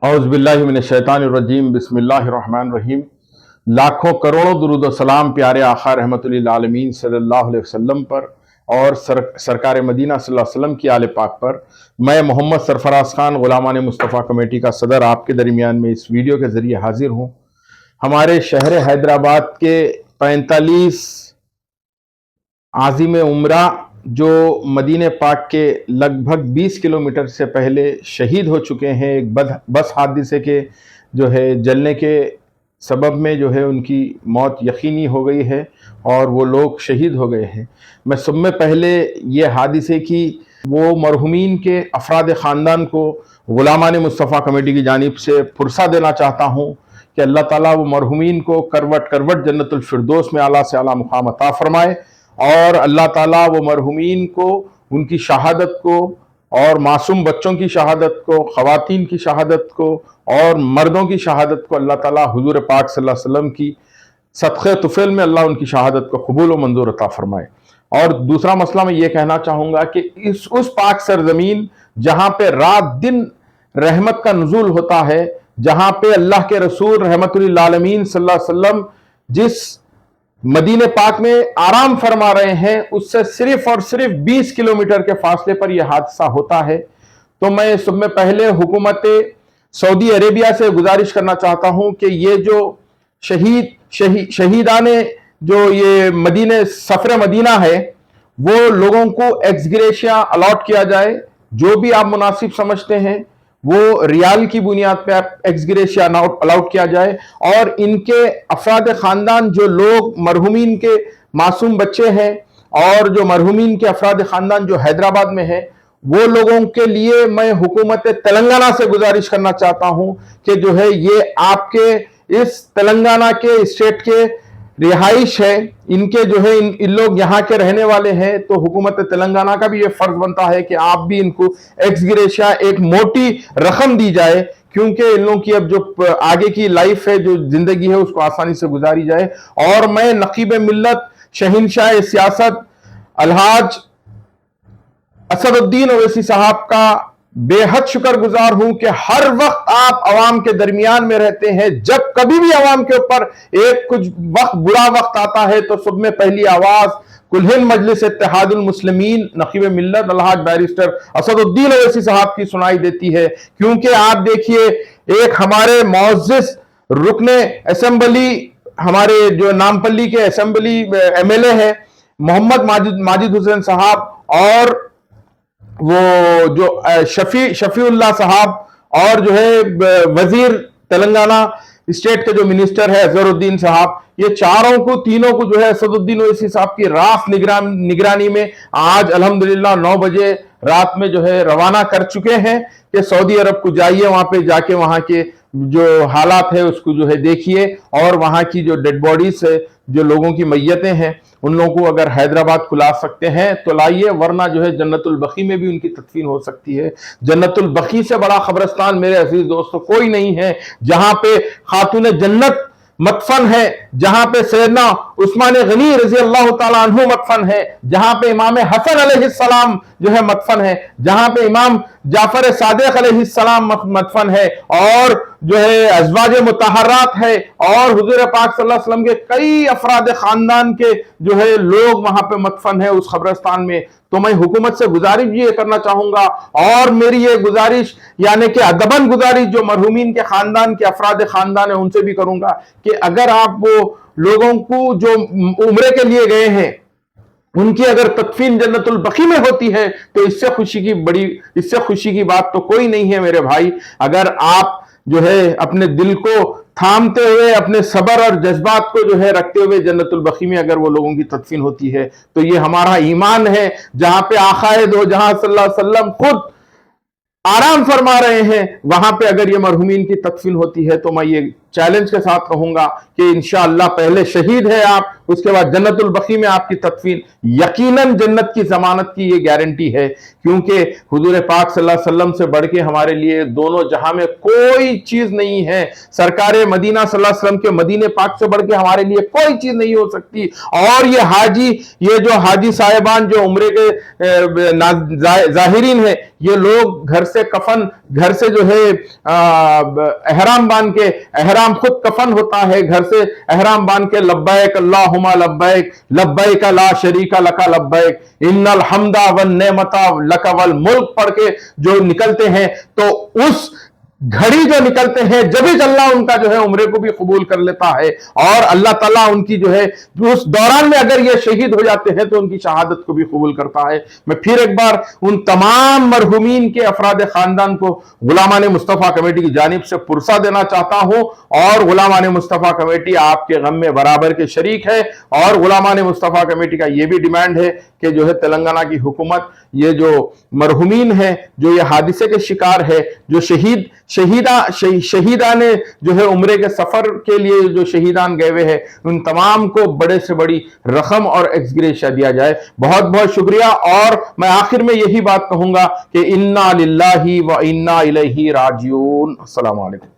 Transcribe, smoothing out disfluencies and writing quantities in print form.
औज़ बिल्लाहि मिनश शैतानिर रजीम बिस्मिल्लाहिर रहमानिर रहीम। लाखों करोड़ों दुरूद व सलाम प्यारे आका रहमतुल लिल आलमीन सल्लल्लाहु अलैहि वसल्लम पर और सरकार मदीना सल्लल्लाहु अलैहि वसल्लम की आले पाक पर। मैं मोहम्मद सरफराज खान गुलामान मुस्तफ़ा कमेटी का सदर आपके दरमियान में इस वीडियो के ज़रिए हाजिर हूँ। हमारे शहर हैदराबाद के 45 आज़िम उम्रा जो मदीने पाक के लगभग 20 किलोमीटर से पहले शहीद हो चुके हैं एक बस हादसे के जो है जलने के सबब में जो है उनकी मौत यकीनी हो गई है और वो लोग शहीद हो गए हैं। मैं सब में पहले ये हादसे की वो मरहुमीन के अफराद ख़ानदान को गुलामान मुस्तफ़ा कमेटी की जानिब से फुर्सा देना चाहता हूँ कि अल्लाह ताला वो मरहुमीन को करवट करवट जन्नतुल फिरदौस में आला से आला मुकाम अता फरमाए और अल्लाह ताला वो मरहुमीन को उनकी शहादत को और मासूम बच्चों की शहादत को, ख़वातीन की शहादत को और मर्दों की शहादत को अल्लाह ताला हुजूर पाक सल्लल्लाहु अलैहि वसल्लम की सदक़े तुफ़ैल में अल्लाह उनकी शहादत को कबूल व मंजूर अता फरमाए। और दूसरा मसला मैं ये कहना चाहूँगा कि उस पाक सरजमीन जहाँ पे रात दिन रहमत का नुज़ूल होता है, जहाँ पे अल्लाह के रसूल रहमतुल लिल आलमीन सल्लल्लाहु अलैहि वसल्लम जिस मदीने पाक में आराम फरमा रहे हैं, उससे सिर्फ और सिर्फ 20 किलोमीटर के फासले पर यह हादसा होता है। तो मैं सब में पहले हुकूमत सऊदी अरेबिया से गुजारिश करना चाहता हूं कि ये जो शहीदाने जो ये मदीने सफर मदीना है, वो लोगों को एक्सग्रेशिया अलॉट किया जाए। जो भी आप मुनासिब समझते हैं वो रियाल की बुनियाद पे आप एक्सग्रेशिया अलाउट किया जाए और इनके अफराद खानदान जो लोग मरहुमीन के मासूम बच्चे हैं और जो मरहुमीन के अफराद खानदान जो हैदराबाद में है, वो लोगों के लिए मैं हुकूमत तेलंगाना से गुजारिश करना चाहता हूं कि जो है ये आपके इस तेलंगाना के स्टेट के रिहाइश है, इनके जो है इन लोग यहाँ के रहने वाले हैं, तो हुकूमत तेलंगाना का भी ये फर्ज बनता है कि आप भी इनको एक्स ग्रेशिया एक मोटी रकम दी जाए, क्योंकि इन लोगों की अब जो आगे की लाइफ है, जो जिंदगी है, उसको आसानी से गुजारी जाए। और मैं नकीब मिल्लत शहंशाह सियासत अलहाज असदुद्दीन ओवैसी साहब का बेहद शुक्रगुजार हूं कि हर वक्त आप अवाम के दरमियान में रहते हैं। जब कभी भी अवाम के ऊपर एक कुछ वक्त बुरा वक्त आता है तो सब में पहली आवाज कुल्हिन मजलिस इत्तेहादुल मुस्लिमीन नकीब मिल्लत अलहाज बैरिस्टर असदुद्दीन ओवैसी साहब की सुनाई देती है। क्योंकि आप देखिए, एक हमारे मुअज़्ज़िज़ रुकने असेंबली, हमारे जो नामपल्ली के असेंबली एमएलए है मोहम्मद माजिद हुसैन साहब, और वो जो शफीउल्लाह साहब, और जो है वजीर तेलंगाना स्टेट के जो मिनिस्टर है अजहरुद्दीन साहब, ये तीनों को जो है असदुद्दीन ओवैसी साहब की रास निगरानी में आज अल्हम्दुलिल्लाह 9 बजे रात में जो है रवाना कर चुके हैं कि सऊदी अरब को जाइए, वहां पे जाके वहां के जो हालात है उसको जो है देखिए, और वहां की जो डेड बॉडीज है, जो लोगों की मैयतें हैं, उन लोगों को अगर हैदराबाद को ला सकते हैं तो लाइए, वरना जो है जन्नतुल बकी में भी उनकी तदफीन हो सकती है। जन्नतुल बकी से बड़ा कब्रिस्तान मेरे अजीज दोस्तों कोई नहीं है, जहां पे खातून जन्नत मदफन है, जहां पे सैयदना उस्मान गनी रजी अल्लाह तआला अन्हु मदफन है, जहां पे इमाम हसन अलैहिस्सलाम जो है मदफन है, जहां पे इमाम जाफर सादिक अलैहिस्सलाम मदफन है, और जो है अज़वाज मुतहर्रात है, और हुजूर पाक सल्लल्लाहु अलैहि वसल्लम के कई अफराद खानदान के जो है लोग वहां पे मदफन है उस कब्रिस्तान में। तो मैं हुकूमत से गुजारिश ये करना चाहूंगा, और मेरी ये गुजारिश यानी कि अदबन गुजारिश जो मरहुमीन के खानदान के अफराद खानदान है उनसे भी करूंगा कि अगर आप वो लोगों को जो उम्रे के लिए गए हैं उनकी अगर तदफीन जन्नतुल बकी में होती है तो इससे खुशी की बात तो कोई नहीं है मेरे भाई। अगर आप जो है अपने दिल को थामते हुए, अपने सबर और जज्बात को जो है रखते हुए जन्नतुल बकी में अगर वो लोगों की तदफीन होती है तो ये हमारा ईमान है। जहां पे आकाए दो जहां सल्लल्लाहु अलैहि वसल्लम खुद आराम फरमा रहे हैं, वहां पे अगर ये मरहुमीन की तदफीन होती है तो मैं ये चैलेंज के साथ कहूंगा कि इंशाअल्लाह पहले शहीद है आप, उसके बाद जन्नतुल बकी में आपकी तदफीन, यकीनन जन्नत की जमानत की ये गारंटी है, क्योंकि हुजूर पाक सल्लल्लाहु अलैहि वसल्लम से बढ़ के हमारे लिए दोनों जहां में कोई चीज नहीं है। सरकार मदीना सल्लल्लाहु अलैहि वसल्लम के मदीने पाक से बढ़ के हमारे लिए कोई चीज नहीं हो सकती। और ये जो हाजी साहिबान जो उम्रे के जाहिरीन है, ये लोग घर से कफन, घर से जो है एहराम बांध के, एहराम खुद कफन होता है, घर से एहराम बांध के लब्बैक अल्लाहुम्मा लब्बैक लब्बैक ला शरीका लका लब्बैक इन्नल हम्दा वन नेमता लका वल मुल्क पढ़ के जो निकलते हैं, तो उस घड़ी जो निकलते हैं जब ही अल्लाह उनका जो है उम्रे को भी कबूल कर लेता है, और अल्लाह ताला उनकी जो है उस दौरान में अगर ये शहीद हो जाते हैं तो उनकी शहादत को भी कबूल करता है। मैं फिर एक बार उन तमाम मरहूमीन के अफराद खानदान को गुलामान मुस्तफ़ा कमेटी की जानिब से पुरसा देना चाहता हूं, और गुलामान मुस्तफ़ा कमेटी आपके गम में बराबर के शरीक है। और गुलामान मुस्तफ़ा कमेटी का यह भी डिमांड है कि जो है तेलंगाना की हुकूमत ये जो मरहूमीन है, जो ये हादिसे के शिकार है, जो शहीदा ने जो है उम्रे के सफर के लिए जो शहीदान गए हुए हैं, उन तमाम को बड़े से बड़ी रकम और एक्सग्रेशिया दिया जाए। बहुत बहुत शुक्रिया। और मैं आखिर में यही बात कहूंगा कि इन्ना लिल्लाहि व इन्ना इलैहि राजिऊन। अस्सलामु अलैकुम।